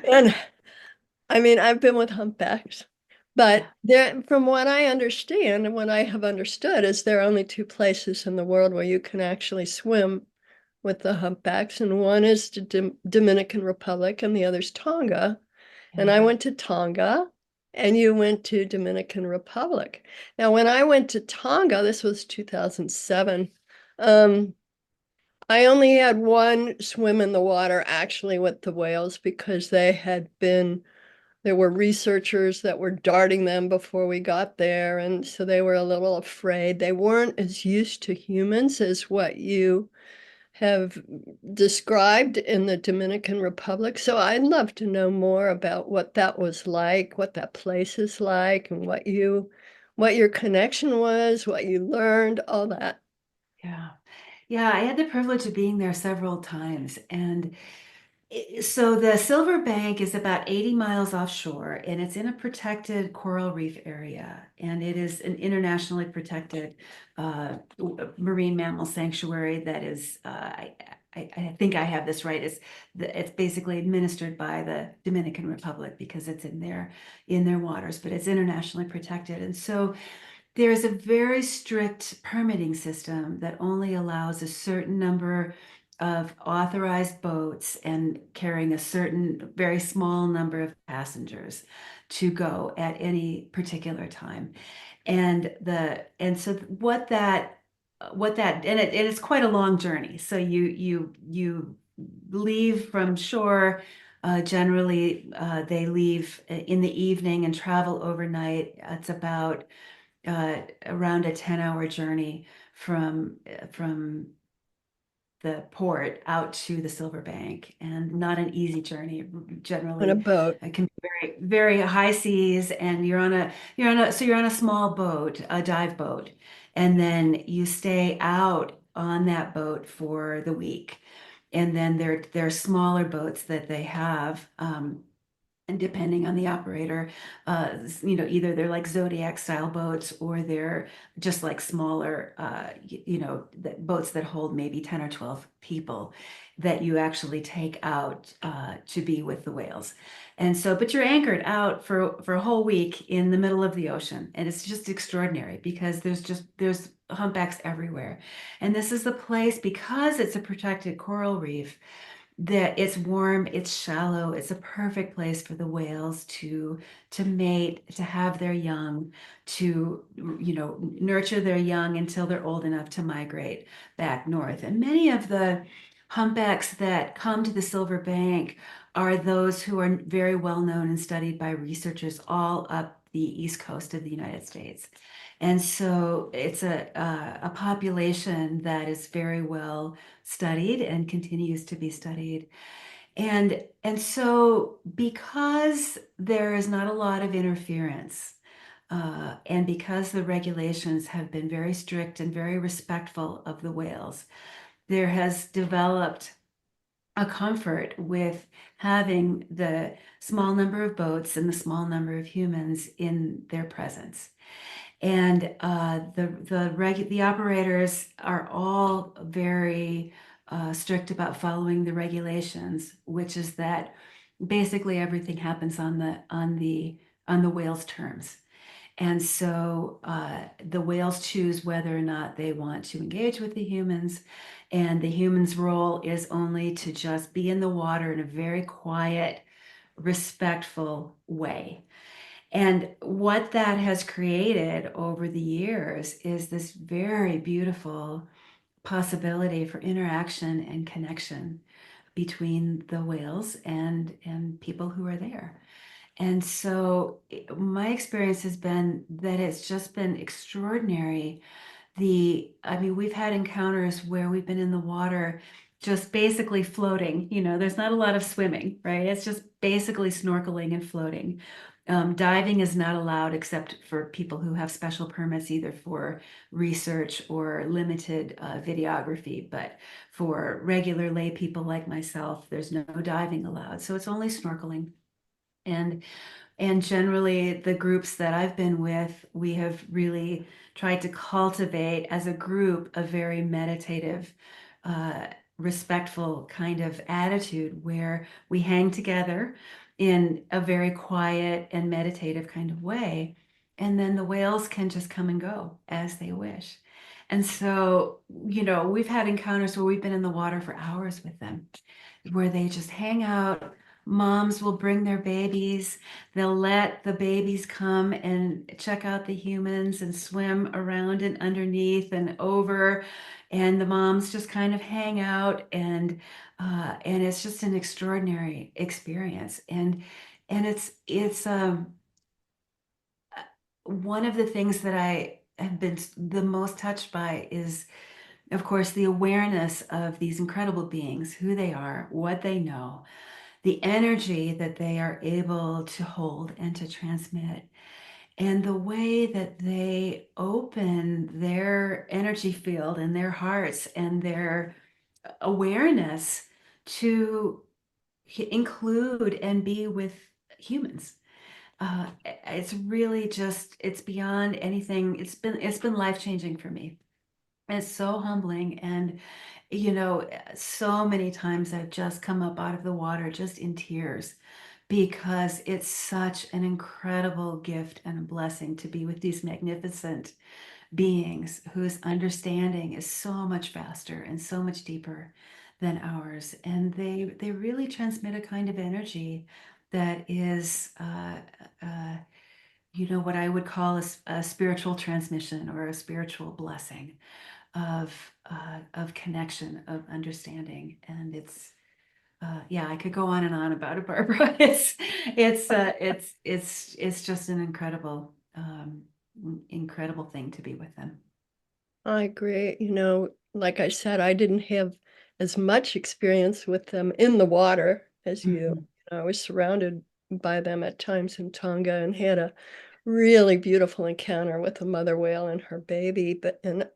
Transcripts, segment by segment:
And I mean, I've been with humpbacks, but Yeah. there, from what I understand and what I have understood, is there are only two places in the world where you can actually swim with the humpbacks, and one is the Dominican Republic, and the other's Tonga. And Yeah. I went to Tonga, and you went to Dominican Republic. Now, when I went to Tonga, this was 2007. Um, I only had one swim in the water actually with the whales because there were researchers that were darting them before we got there. And so they were a little afraid. They weren't as used to humans as what you have described in the Dominican Republic. So I'd love to know more about what that was like, what that place is like, and what your connection was, what you learned, all that. Yeah. Yeah, I had the privilege of being there several times. And so the Silver Bank is about 80 miles offshore and it's in a protected coral reef area. And it is an internationally protected marine mammal sanctuary that is, I think I have this right. It's basically administered by the Dominican Republic because it's in their waters, but it's internationally protected. And so there's a very strict permitting system that only allows a certain number of authorized boats and carrying a certain very small number of passengers to go at any particular time. And so and it's quite a long journey. So you leave from shore. Generally, they leave in the evening and travel overnight. It's about around a 10-hour journey from the port out to the Silver Bank, and not an easy journey. On a Generally, boat. it can be very high seas, and you're on a small boat, a dive boat, and then you stay out on that boat for the week. And then there are smaller boats that they have. And depending on the operator, either they're like Zodiac style boats or they're just like smaller, boats that hold maybe 10 or 12 people that you actually take out to be with the whales. And so, but you're anchored out for a whole week in the middle of the ocean. And it's just extraordinary because there's humpbacks everywhere. And this is the place, because it's a protected coral reef, that it's warm, it's shallow, it's a perfect place for the whales to mate, to have their young, to nurture their young until they're old enough to migrate back north. And many of the humpbacks that come to the Silver Bank are those who are very well known and studied by researchers all up the east coast of the United States. And so it's a population that is very well studied and continues to be studied. And so because there is not a lot of interference, and because the regulations have been very strict and very respectful of the whales, there has developed a comfort with having the small number of boats and the small number of humans in their presence. And the operators are all very strict about following the regulations, which is that basically everything happens on the whale's terms. And so the whales choose whether or not they want to engage with the humans, and the humans' role is only to just be in the water in a very quiet, respectful way. And what that has created over the years is this very beautiful possibility for interaction and connection between the whales and people who are there. And so my experience has been that it's just been extraordinary. I mean, we've had encounters where we've been in the water just basically floating. There's not a lot of swimming, right? It's just basically snorkeling and floating. Diving is not allowed except for people who have special permits, either for research or limited videography. But for regular lay people like myself, there's no diving allowed. So it's only snorkeling. And and generally, the groups that I've been with, we have really tried to cultivate as a group a very meditative uh, respectful kind of attitude where we hang together in a very quiet and meditative kind of way. And then the whales can just come and go as they wish. And so, we've had encounters where we've been in the water for hours with them, where they just hang out. Moms will bring their babies. They'll let the babies come and check out the humans and swim around and underneath and over. And the moms just kind of hang out, and it's just an extraordinary experience. And it's one of the things that I have been the most touched by is, of course, the awareness of these incredible beings, who they are, what they know, the energy that they are able to hold and to transmit, and the way that they open their energy field and their hearts and their awareness to include and be with humans. It's really just, it's beyond anything. It's been life-changing for me. It's so humbling. And, so many times I've just come up out of the water just in tears because it's such an incredible gift and a blessing to be with these magnificent beings whose understanding is so much faster and so much deeper than ours. And they really transmit a kind of energy that is, what I would call a spiritual transmission or a spiritual blessing of connection, of understanding. And yeah, I could go on and on about it, Barbara. It's just an incredible thing to be with them. I agree. Like I said, I didn't have as much experience with them in the water as you. Mhm. I was surrounded by them at times in Tonga and had a really beautiful encounter with a mother whale and her baby. And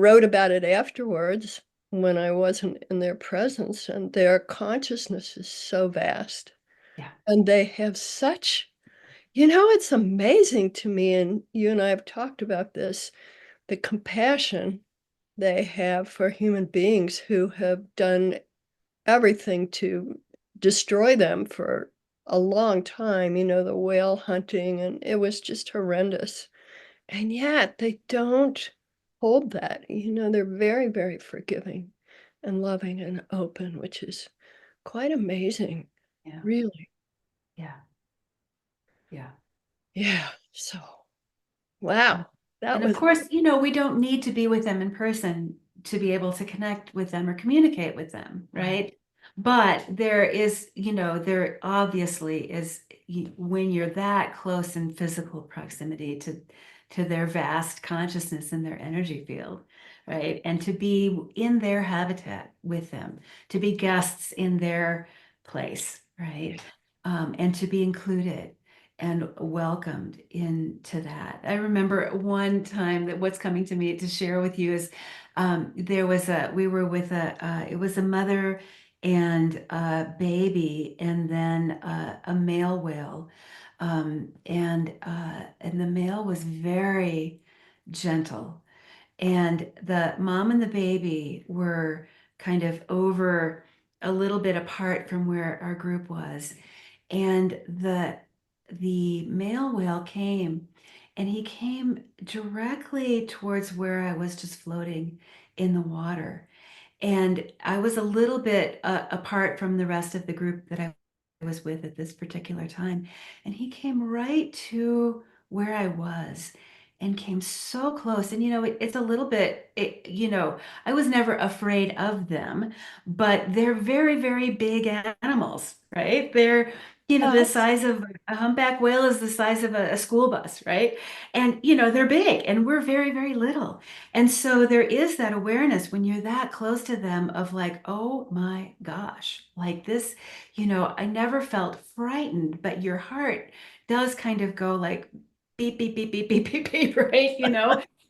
wrote about it afterwards when I wasn't in their presence. And their consciousness is so vast. Yeah. And they have it's amazing to me, and you and I have talked about this, the compassion they have for human beings who have done everything to destroy them for a long time, the whale hunting, and it was just horrendous. And yet they don't hold that. They're very, very forgiving and loving and open, which is quite amazing, Yeah. really. Yeah. Yeah. Yeah. So, And wow, that and of was, course, we don't need to be with them in person to be able to connect with them or communicate with them, right. right? But there obviously is, when you're that close in physical proximity to their vast consciousness and their energy field, right? And to be in their habitat with them, to be guests in their place, Yeah. right? And to be included and welcomed into that. I remember one time that what's coming to me to share with you is, we were with it was a mother and a baby, and then a male whale. And the male was very gentle. And the mom and the baby were kind of over a little bit apart from where our group was. And the male whale came, and he came directly towards where I was just floating in the water. And I was a little bit apart from the rest of the group that I was with at this particular time. And he came right to where I was and came so close. And, it's a little bit, I was never afraid of them, but they're very, very big animals, right? They're, the Yes. size of a humpback whale is the size of a school bus, right? And, they're big and we're very, very little. And so there is that awareness when you're that close to them of like, oh my gosh, like this, I never felt frightened, but your heart does kind of go like beep, beep, beep, beep, beep, beep, beep, right?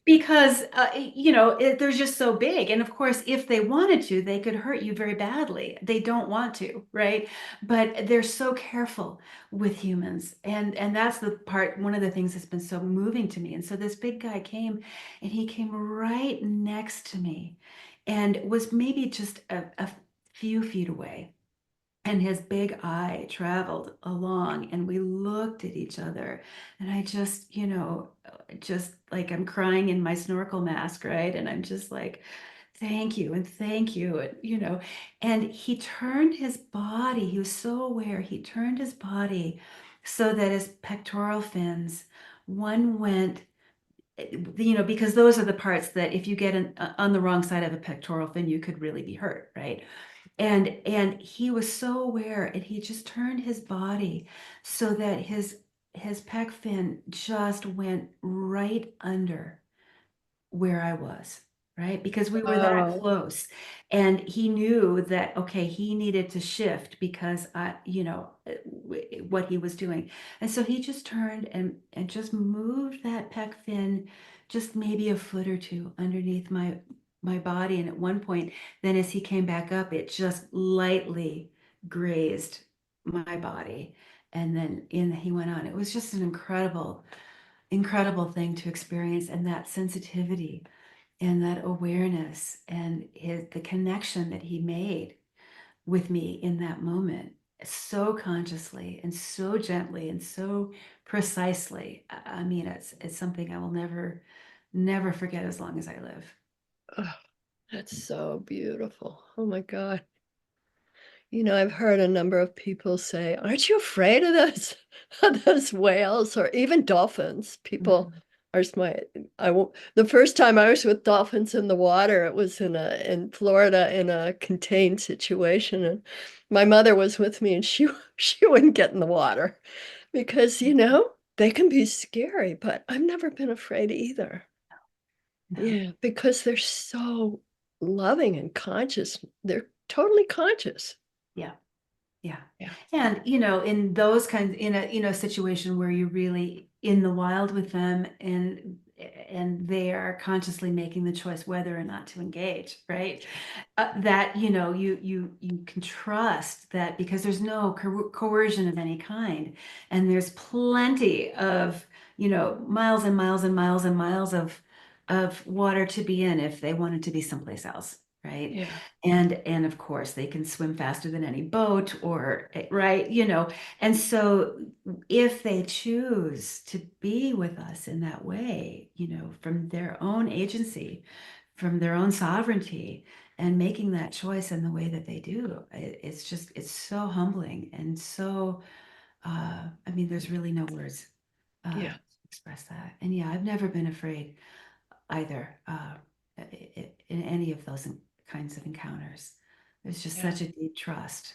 Because, they're just so big. And of course, if they wanted to, they could hurt you very badly. They don't want to, right? But they're so careful with humans. And that's the part, one of the things that's been so moving to me. And so this big guy came, and he came right next to me. and was maybe just a few feet away. And his big eye traveled along, and we looked at each other. And I just, just like I'm crying in my snorkel mask, right? And I'm just like, thank you and thank you. And he turned his body, he was so aware, he turned his body so that his pectoral fins, one went, because those are the parts that if you get on the wrong side of a pectoral fin, you could really be hurt, right? And he was so aware, and he just turned his body so that his pec fin just went right under where I was, right? Because we were that Wow. close. And he knew that, okay, he needed to shift because what he was doing. And so he just turned and just moved that pec fin just maybe a foot or two underneath my body. And at one point, then as he came back up, it just lightly grazed my body. And then in he went on. It was just an incredible thing to experience, and that sensitivity and that awareness and the connection that he made with me in that moment, so consciously and so gently and so precisely. I mean, it's something I will never forget as long as I live. Oh, that's so beautiful. Oh my God. I've heard a number of people say, aren't you afraid of those, of those whales or even dolphins? People Mhm. are smart. The first time I was with dolphins in the water, it was in Florida in a contained situation. And my mother was with me and she wouldn't get in the water because, they can be scary, but I've never been afraid either. No. Yeah, because they're so loving and conscious. They're totally conscious. Yeah. Yeah. Yeah. And, in those kinds, in a, situation where you're really in the wild with them, and they are consciously making the choice whether or not to engage, right? That, you can trust that because there's no coercion of any kind, and there's plenty of, miles and miles and miles and miles of water to be in if they wanted to be someplace else, right? Yeah. And of course they can swim faster than any boat, or right, and so if they choose to be with us in that way, from their own agency, from their own sovereignty, and making that choice in the way that they do, it's so humbling and so I mean, there's really no words Yeah. to express that. And yeah, I've never been afraid either, in any of those kinds of encounters. There's just Yeah. such a deep trust.